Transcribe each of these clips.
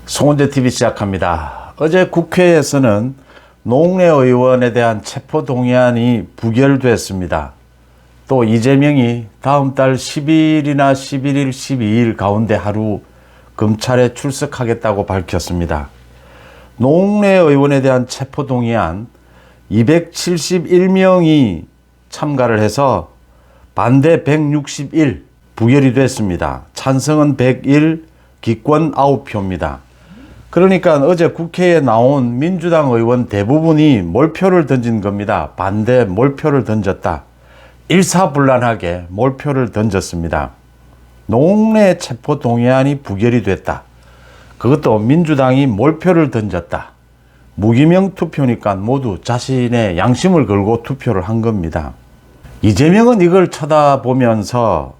송원재TV 시작합니다. 어제 국회에서는 노웅래 의원에 대한 체포동의안이 부결됐습니다. 또 이재명이 다음 달 10일이나 11일, 12일 가운데 하루 검찰에 출석하겠다고 밝혔습니다. 노웅래 의원에 대한 체포동의안 271명이 참가를 해서 반대 161, 부결이 됐습니다. 찬성은 101, 기권 9표입니다. 그러니까 어제 국회에 나온 민주당 의원 대부분이 몰표를 던진 겁니다. 반대 몰표를 던졌다. 일사불란하게 몰표를 던졌습니다. 노웅래 체포동의안이 부결이 됐다. 그것도 민주당이 몰표를 던졌다. 무기명 투표니까 모두 자신의 양심을 걸고 투표를 한 겁니다. 이재명은 이걸 쳐다보면서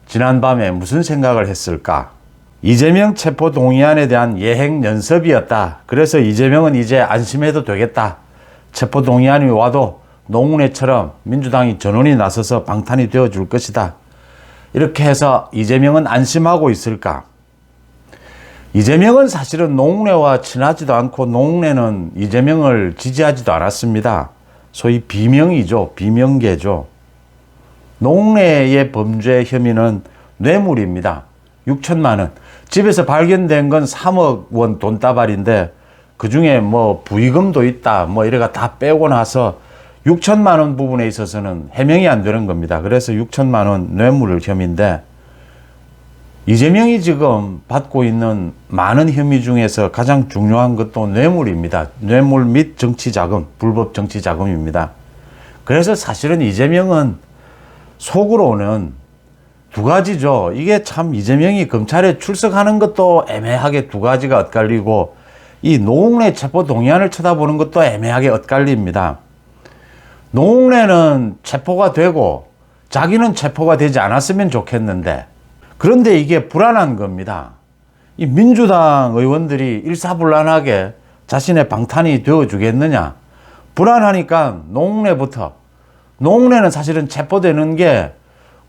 지난밤에 무슨 생각을 했을까? 이재명 체포동의안에 대한 예행 연습이었다. 그래서 이재명은 이제 안심해도 되겠다. 체포동의안이 와도 노웅래처럼 민주당이 전원이 나서서 방탄이 되어줄 것이다. 이렇게 해서 이재명은 안심하고 있을까? 이재명은 사실은 노웅래와 친하지도 않고 노웅래는 이재명을 지지하지도 않았습니다. 소위 비명이죠. 비명계죠. 노웅래의 범죄 혐의는 뇌물입니다. 6천만 원. 집에서 발견된 건 3억 원 돈다발인데 그 중에 뭐 부의금도 있다. 뭐 이래가 다 빼고 나서 6천만 원 부분에 있어서는 해명이 안 되는 겁니다. 그래서 6천만 원 뇌물 혐의인데 이재명이 지금 받고 있는 많은 혐의 중에서 가장 중요한 것도 뇌물입니다. 뇌물 및 정치자금, 불법 정치자금입니다. 그래서 사실은 이재명은 속으로는 두 가지죠. 이게 참 이재명이 검찰에 출석하는 것도 애매하게 두 가지가 엇갈리고 이 노웅래 체포동의안을 쳐다보는 것도 애매하게 엇갈립니다. 노웅래는 체포가 되고 자기는 체포가 되지 않았으면 좋겠는데 그런데 이게 불안한 겁니다. 이 민주당 의원들이 일사불란하게 자신의 방탄이 되어주겠느냐. 불안하니까 노웅래부터. 노웅래는 사실은 체포되는 게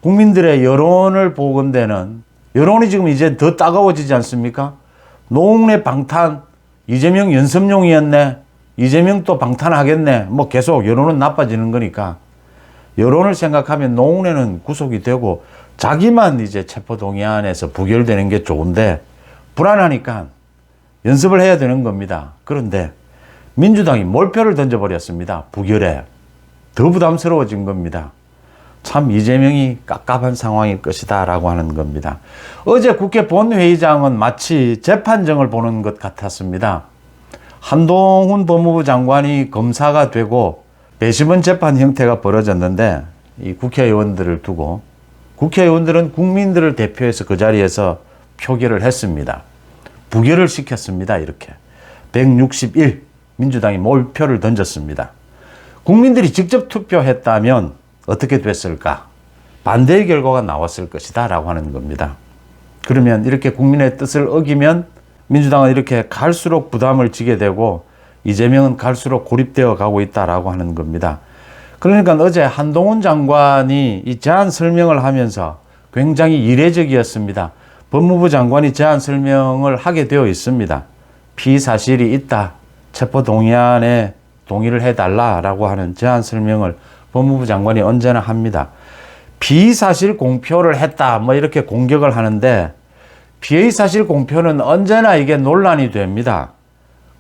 국민들의 여론을 보건대는 여론이 지금 이제 더 따가워지지 않습니까? 노웅래 방탄, 이재명 연습용이었네. 이재명 또 방탄하겠네. 뭐 계속 여론은 나빠지는 거니까 여론을 생각하면 노웅래는 구속이 되고 자기만 이제 체포동의안에서 부결되는 게 좋은데 불안하니까 연습을 해야 되는 겁니다. 그런데 민주당이 몰표를 던져버렸습니다. 부결에. 더 부담스러워진 겁니다. 참 이재명이 깝깝한 상황일 것이다 라고 하는 겁니다. 어제 국회 본회의장은 마치 재판정을 보는 것 같았습니다. 한동훈 법무부 장관이 검사가 되고 배심원 재판 형태가 벌어졌는데 이 국회의원들을 두고 국회의원들은 국민들을 대표해서 그 자리에서 표결을 했습니다. 부결을 시켰습니다. 이렇게 161 민주당이 몰표를 던졌습니다. 국민들이 직접 투표했다면 어떻게 됐을까? 반대의 결과가 나왔을 것이다 라고 하는 겁니다. 그러면 이렇게 국민의 뜻을 어기면 민주당은 이렇게 갈수록 부담을 지게 되고 이재명은 갈수록 고립되어 가고 있다라고 하는 겁니다. 그러니까 어제 한동훈 장관이 이 제안 설명을 하면서 굉장히 이례적이었습니다. 법무부 장관이 제안 설명을 하게 되어 있습니다. 피사실이 있다. 체포동의안에 동의를 해달라라고 하는 제안 설명을 법무부 장관이 언제나 합니다. 비사실 공표를 했다. 뭐 이렇게 공격을 하는데 비사실 공표는 언제나 이게 논란이 됩니다.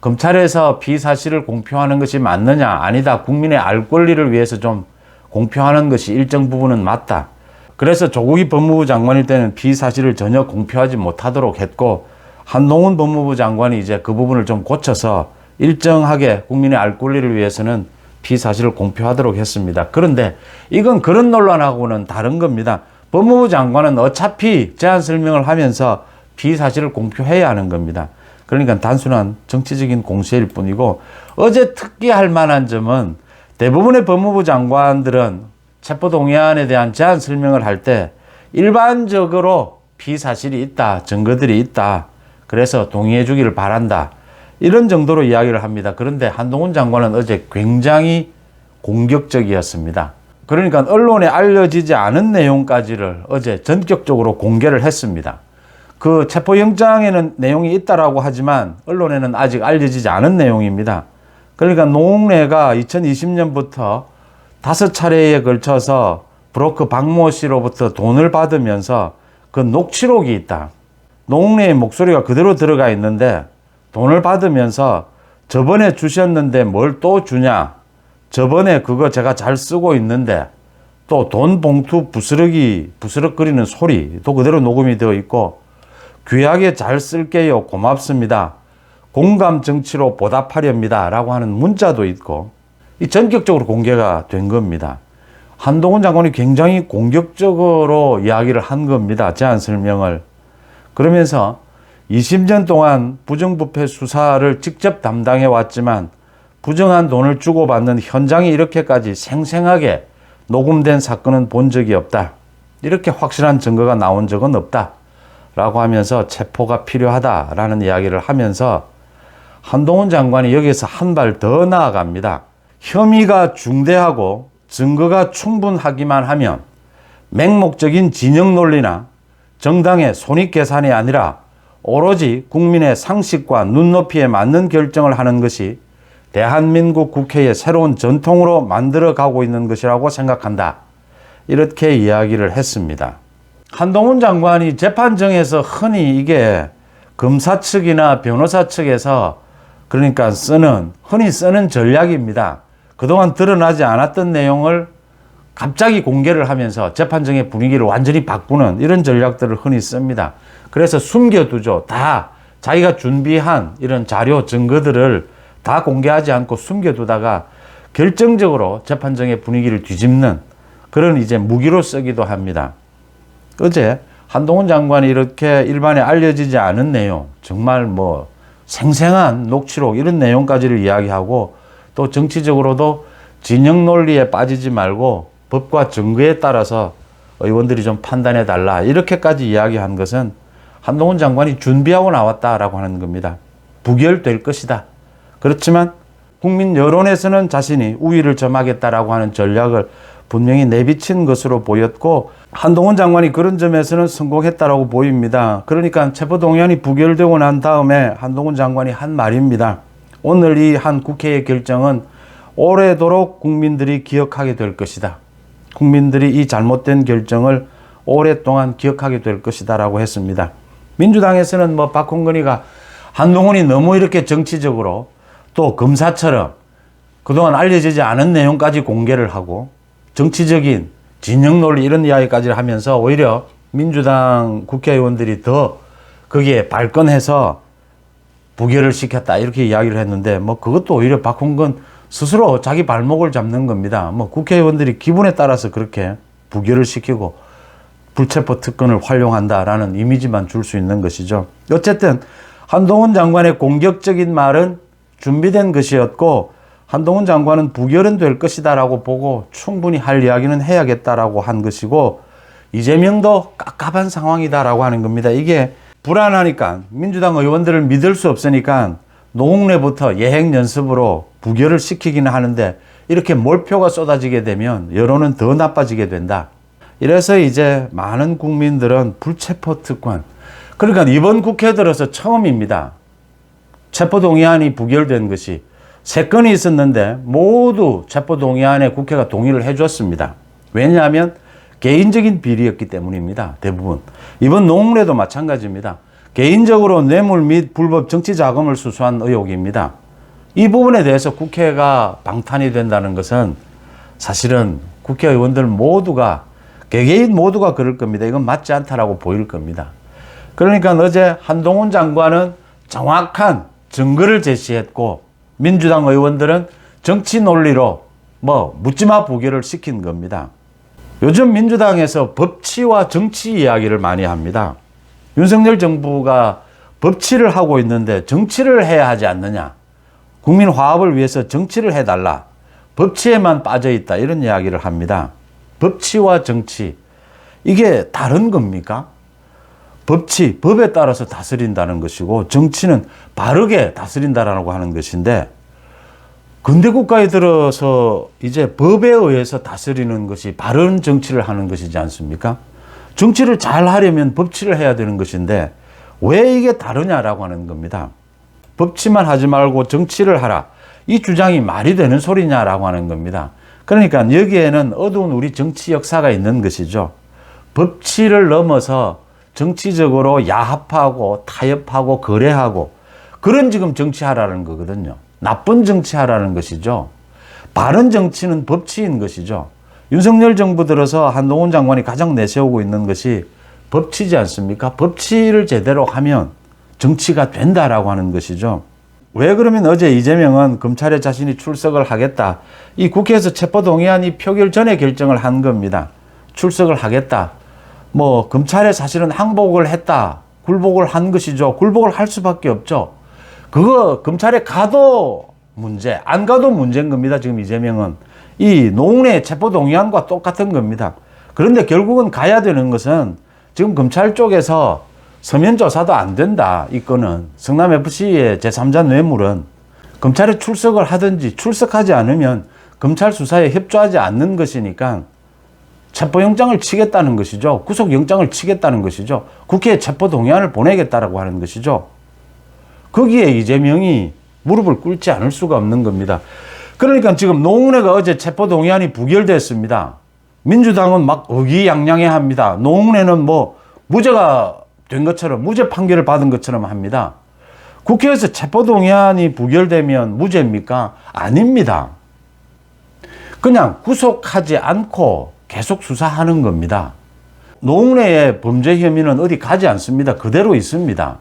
검찰에서 비사실을 공표하는 것이 맞느냐? 아니다. 국민의 알 권리를 위해서 좀 공표하는 것이 일정 부분은 맞다. 그래서 조국이 법무부 장관일 때는 비사실을 전혀 공표하지 못하도록 했고 한동훈 법무부 장관이 이제 그 부분을 좀 고쳐서 일정하게 국민의 알 권리를 위해서는 비사실을 공표하도록 했습니다. 그런데 이건 그런 논란하고는 다른 겁니다. 법무부 장관은 어차피 제안 설명을 하면서 비사실을 공표해야 하는 겁니다. 그러니까 단순한 정치적인 공세일 뿐이고 어제 특기할 만한 점은 대부분의 법무부 장관들은 체포동의안에 대한 제안 설명을 할 때 일반적으로 비사실이 있다, 증거들이 있다, 그래서 동의해 주기를 바란다 이런 정도로 이야기를 합니다. 그런데 한동훈 장관은 어제 굉장히 공격적이었습니다. 그러니까 언론에 알려지지 않은 내용까지를 어제 전격적으로 공개를 했습니다. 그 체포영장에는 내용이 있다라고 하지만 언론에는 아직 알려지지 않은 내용입니다. 그러니까 노웅래가 2020년부터 5차례에 걸쳐서 브로커 박모 씨로부터 돈을 받으면서 그 녹취록이 있다. 노웅래의 목소리가 그대로 들어가 있는데 돈을 받으면서 저번에 주셨는데 뭘 또 주냐. 저번에 그거 제가 잘 쓰고 있는데 또 돈 봉투 부스럭거리는 소리도 그대로 녹음이 되어 있고 귀하게 잘 쓸게요. 고맙습니다. 공감 정치로 보답하렵니다. 라고 하는 문자도 있고 이 전격적으로 공개가 된 겁니다. 한동훈 장관이 굉장히 공격적으로 이야기를 한 겁니다. 제안 설명을. 그러면서 20년 동안 부정부패 수사를 직접 담당해 왔지만 부정한 돈을 주고받는 현장이 이렇게까지 생생하게 녹음된 사건은 본 적이 없다. 이렇게 확실한 증거가 나온 적은 없다. 라고 하면서 체포가 필요하다라는 이야기를 하면서 한동훈 장관이 여기서 한 발 더 나아갑니다. 혐의가 중대하고 증거가 충분하기만 하면 맹목적인 진영 논리나 정당의 손익계산이 아니라 오로지 국민의 상식과 눈높이에 맞는 결정을 하는 것이 대한민국 국회의 새로운 전통으로 만들어가고 있는 것이라고 생각한다. 이렇게 이야기를 했습니다. 한동훈 장관이 재판정에서 흔히 이게 검사 측이나 변호사 측에서 그러니까 흔히 쓰는 전략입니다. 그동안 드러나지 않았던 내용을 갑자기 공개를 하면서 재판정의 분위기를 완전히 바꾸는 이런 전략들을 흔히 씁니다. 그래서 숨겨두죠. 다 자기가 준비한 이런 자료, 증거들을 다 공개하지 않고 숨겨두다가 결정적으로 재판정의 분위기를 뒤집는 그런 이제 무기로 쓰기도 합니다. 어제 한동훈 장관이 이렇게 일반에 알려지지 않은 내용, 정말 뭐 생생한 녹취록 이런 내용까지를 이야기하고 또 정치적으로도 진영 논리에 빠지지 말고 법과 증거에 따라서 의원들이 좀 판단해 달라 이렇게까지 이야기한 것은 한동훈 장관이 준비하고 나왔다라고 하는 겁니다. 부결될 것이다. 그렇지만 국민 여론에서는 자신이 우위를 점하겠다라고 하는 전략을 분명히 내비친 것으로 보였고 한동훈 장관이 그런 점에서는 성공했다라고 보입니다. 그러니까 체포동의안이 부결되고 난 다음에 한동훈 장관이 한 말입니다. 오늘 이 한 국회의 결정은 오래도록 국민들이 기억하게 될 것이다. 국민들이 이 잘못된 결정을 오랫동안 기억하게 될 것이다 라고 했습니다. 민주당에서는 뭐 박홍근이가 한동훈이 너무 이렇게 정치적으로 또 검사처럼 그동안 알려지지 않은 내용까지 공개를 하고 정치적인 진영 논리 이런 이야기까지 하면서 오히려 민주당 국회의원들이 더 거기에 발끈해서 부결을 시켰다 이렇게 이야기를 했는데 뭐 그것도 오히려 박홍근 스스로 자기 발목을 잡는 겁니다. 뭐 국회의원들이 기분에 따라서 그렇게 부결을 시키고 불체포 특권을 활용한다라는 이미지만 줄 수 있는 것이죠. 어쨌든 한동훈 장관의 공격적인 말은 준비된 것이었고 한동훈 장관은 부결은 될 것이다라고 보고 충분히 할 이야기는 해야겠다라고 한 것이고 이재명도 깝깝한 상황이다라고 하는 겁니다. 이게 불안하니까 민주당 의원들을 믿을 수 없으니까 노웅래부터 예행 연습으로 부결을 시키기는 하는데 이렇게 몰표가 쏟아지게 되면 여론은 더 나빠지게 된다. 이래서 이제 많은 국민들은 불체포 특권, 그러니까 이번 국회 들어서 처음입니다. 체포동의안이 부결된 것이 3건이 있었는데 모두 체포동의안에 국회가 동의를 해줬습니다. 왜냐하면 개인적인 비리였기 때문입니다. 대부분. 이번 노웅래도 마찬가지입니다. 개인적으로 뇌물 및 불법 정치자금을 수수한 의혹입니다. 이 부분에 대해서 국회가 방탄이 된다는 것은 사실은 국회의원들 모두가 개개인 모두가 그럴 겁니다. 이건 맞지 않다라고 보일 겁니다. 그러니까 어제 한동훈 장관은 정확한 증거를 제시했고 민주당 의원들은 정치 논리로 묻지마 부결을 시킨 겁니다. 요즘 민주당에서 법치와 정치 이야기를 많이 합니다. 윤석열 정부가 법치를 하고 있는데 정치를 해야 하지 않느냐. 국민 화합을 위해서 정치를 해달라. 법치에만 빠져있다. 이런 이야기를 합니다. 법치와 정치. 이게 다른 겁니까? 법치, 법에 따라서 다스린다는 것이고 정치는 바르게 다스린다라고 하는 것인데 근대 국가에 들어서 이제 법에 의해서 다스리는 것이 바른 정치를 하는 것이지 않습니까? 정치를 잘 하려면 법치를 해야 되는 것인데 왜 이게 다르냐라고 하는 겁니다. 법치만 하지 말고 정치를 하라. 이 주장이 말이 되는 소리냐라고 하는 겁니다. 그러니까 여기에는 어두운 우리 정치 역사가 있는 것이죠. 법치를 넘어서 정치적으로 야합하고 타협하고 거래하고 그런 지금 정치하라는 거거든요. 나쁜 정치하라는 것이죠. 바른 정치는 법치인 것이죠. 윤석열 정부 들어서 한동훈 장관이 가장 내세우고 있는 것이 법치지 않습니까? 법치를 제대로 하면 정치가 된다라고 하는 것이죠. 왜 그러면 어제 이재명은 검찰에 자신이 출석을 하겠다. 이 국회에서 체포동의안이 표결 전에 결정을 한 겁니다. 출석을 하겠다. 뭐 검찰에 사실은 항복을 했다. 굴복을 한 것이죠. 굴복을 할 수밖에 없죠. 그거 검찰에 가도 문제, 안 가도 문제인 겁니다. 지금 이재명은. 이 노웅래 체포동의안과 똑같은 겁니다. 그런데 결국은 가야 되는 것은 지금 검찰 쪽에서 서면 조사도 안 된다. 이 건은 성남FC의 제3자 뇌물은 검찰에 출석을 하든지 출석하지 않으면 검찰 수사에 협조하지 않는 것이니까 체포영장을 치겠다는 것이죠. 구속영장을 치겠다는 것이죠. 국회에 체포동의안을 보내겠다라고 하는 것이죠. 거기에 이재명이 무릎을 꿇지 않을 수가 없는 겁니다. 그러니까 지금 노웅래가 어제 체포동의안이 부결됐습니다. 민주당은 막 의기양양해 합니다. 노웅래는 뭐 무죄가 된 것처럼 무죄 판결을 받은 것처럼 합니다. 국회에서 체포동의안이 부결되면 무죄입니까? 아닙니다. 그냥 구속하지 않고 계속 수사하는 겁니다. 노웅래의 범죄 혐의는 어디 가지 않습니다. 그대로 있습니다.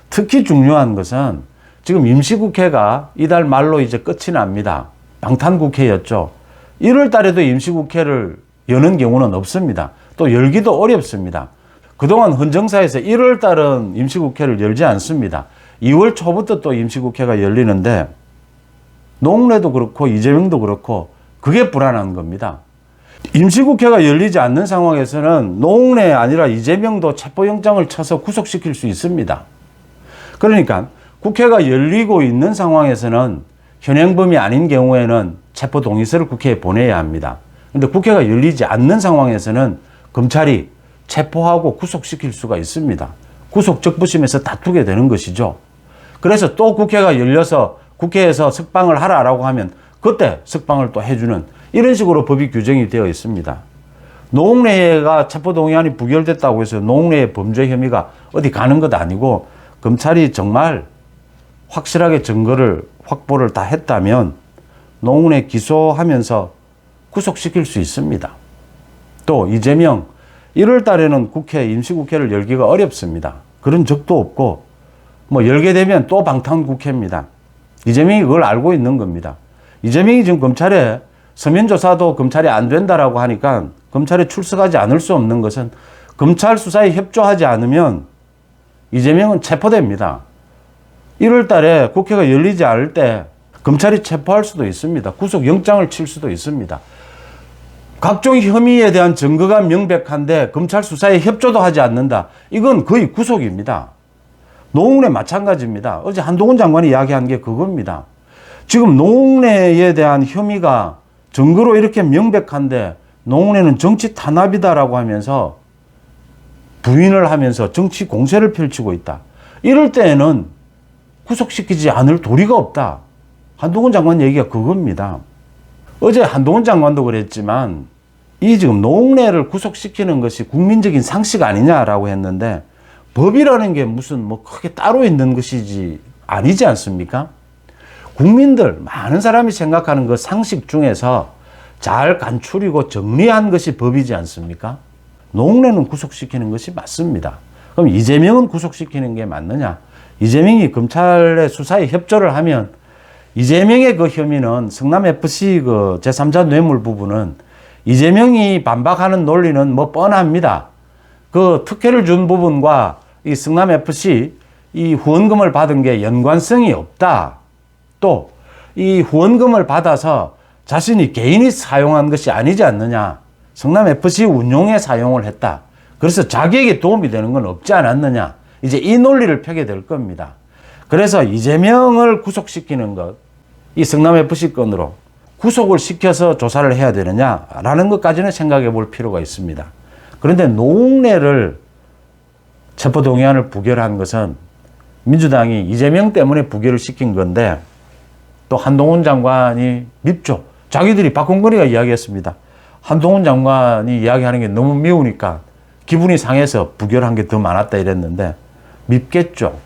특히 중요한 것은 지금 임시국회가 이달 말로 이제 끝이 납니다. 방탄국회였죠. 1월 달에도 임시국회를 여는 경우는 없습니다. 또 열기도 어렵습니다. 그동안 헌정사에서 1월 달은 임시국회를 열지 않습니다. 2월 초부터 또 임시국회가 열리는데 노웅래도 그렇고 이재명도 그렇고 그게 불안한 겁니다. 임시국회가 열리지 않는 상황에서는 노웅래 아니라 이재명도 체포영장을 쳐서 구속시킬 수 있습니다. 그러니까 국회가 열리고 있는 상황에서는 현행범이 아닌 경우에는 체포동의서를 국회에 보내야 합니다. 그런데 국회가 열리지 않는 상황에서는 검찰이 체포하고 구속시킬 수가 있습니다. 구속 적부심에서 다투게 되는 것이죠. 그래서 또 국회가 열려서 국회에서 석방을 하라라고 하면 그때 석방을 또 해주는 이런 식으로 법이 규정이 되어 있습니다. 노웅래가 체포동의안이 부결됐다고 해서 노웅래의 범죄 혐의가 어디 가는 것 아니고 검찰이 정말 확실하게 증거를 확보를 다 했다면 노웅래 기소하면서 구속시킬 수 있습니다. 또 이재명 1월 달에는 임시국회를 열기가 어렵습니다. 그런 적도 없고 뭐 열게 되면 또 방탄국회입니다. 이재명이 그걸 알고 있는 겁니다. 이재명이 지금 검찰에 서면조사도 검찰이 안 된다라고 하니까 검찰에 출석하지 않을 수 없는 것은 검찰 수사에 협조하지 않으면 이재명은 체포됩니다. 1월 달에 국회가 열리지 않을 때 검찰이 체포할 수도 있습니다. 구속영장을 칠 수도 있습니다. 각종 혐의에 대한 증거가 명백한데 검찰 수사에 협조도 하지 않는다. 이건 거의 구속입니다. 노웅래 마찬가지입니다. 어제 한동훈 장관이 이야기한 게 그겁니다. 지금 노웅래에 대한 혐의가 증거로 이렇게 명백한데 노웅래는 정치 탄압이다라고 하면서 부인을 하면서 정치 공세를 펼치고 있다. 이럴 때에는 구속시키지 않을 도리가 없다. 한동훈 장관 얘기가 그겁니다. 어제 한동훈 장관도 그랬지만 이 지금 노웅래를 구속시키는 것이 국민적인 상식 아니냐라고 했는데 법이라는 게 무슨 뭐 크게 따로 있는 것이지 아니지 않습니까? 국민들 많은 사람이 생각하는 그 상식 중에서 잘 간추리고 정리한 것이 법이지 않습니까? 노웅래는 구속시키는 것이 맞습니다. 그럼 이재명은 구속시키는 게 맞느냐? 이재명이 검찰의 수사에 협조를 하면 이재명의 그 혐의는 성남FC 그 제3자 뇌물 부분은 이재명이 반박하는 논리는 뭐 뻔합니다. 그 특혜를 준 부분과 이 성남FC 이 후원금을 받은 게 연관성이 없다. 또 이 후원금을 받아서 자신이 개인이 사용한 것이 아니지 않느냐. 성남FC 운용에 사용을 했다. 그래서 자기에게 도움이 되는 건 없지 않았느냐. 이제 이 논리를 펴게 될 겁니다. 그래서 이재명을 구속시키는 것, 이 성남FC 건으로 구속을 시켜서 조사를 해야 되느냐라는 것까지는 생각해 볼 필요가 있습니다. 그런데 노웅래를 체포동의안을 부결한 것은 민주당이 이재명 때문에 부결을 시킨 건데 또 한동훈 장관이 밉죠. 자기들이 박홍근이가 이야기했습니다. 한동훈 장관이 이야기하는 게 너무 미우니까 기분이 상해서 부결한 게 더 많았다 이랬는데 밉겠죠.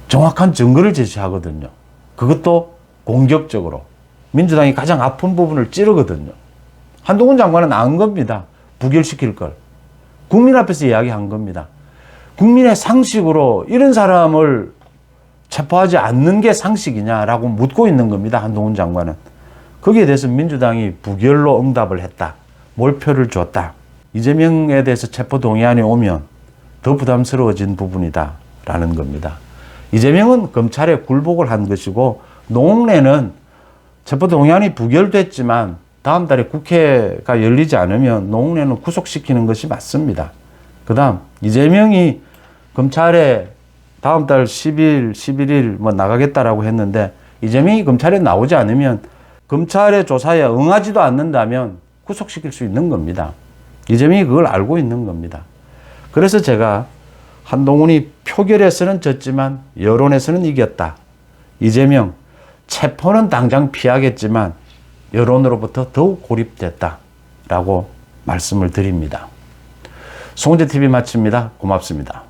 정확한 증거를 제시하거든요. 그것도 공격적으로. 민주당이 가장 아픈 부분을 찌르거든요. 한동훈 장관은 안 겁니다. 부결시킬 걸. 국민 앞에서 이야기한 겁니다. 국민의 상식으로 이런 사람을 체포하지 않는 게 상식이냐라고 묻고 있는 겁니다. 한동훈 장관은. 거기에 대해서 민주당이 부결로 응답을 했다. 몰표를 줬다. 이재명에 대해서 체포동의안이 오면 더 부담스러워진 부분이다 라는 겁니다. 이재명은 검찰에 굴복을 한 것이고 노웅래는 체포동의안이 부결됐지만 다음 달에 국회가 열리지 않으면 노웅래는 구속시키는 것이 맞습니다. 그 다음 이재명이 검찰에 다음 달 10일, 11일 뭐 나가겠다라고 했는데 이재명이 검찰에 나오지 않으면 검찰의 조사에 응하지도 않는다면 구속시킬 수 있는 겁니다. 이재명이 그걸 알고 있는 겁니다. 그래서 제가 한동훈이 표결에서는 졌지만 여론에서는 이겼다. 이재명 체포는 당장 피하겠지만 여론으로부터 더욱 고립됐다라고 말씀을 드립니다. 송재TV 마칩니다. 고맙습니다.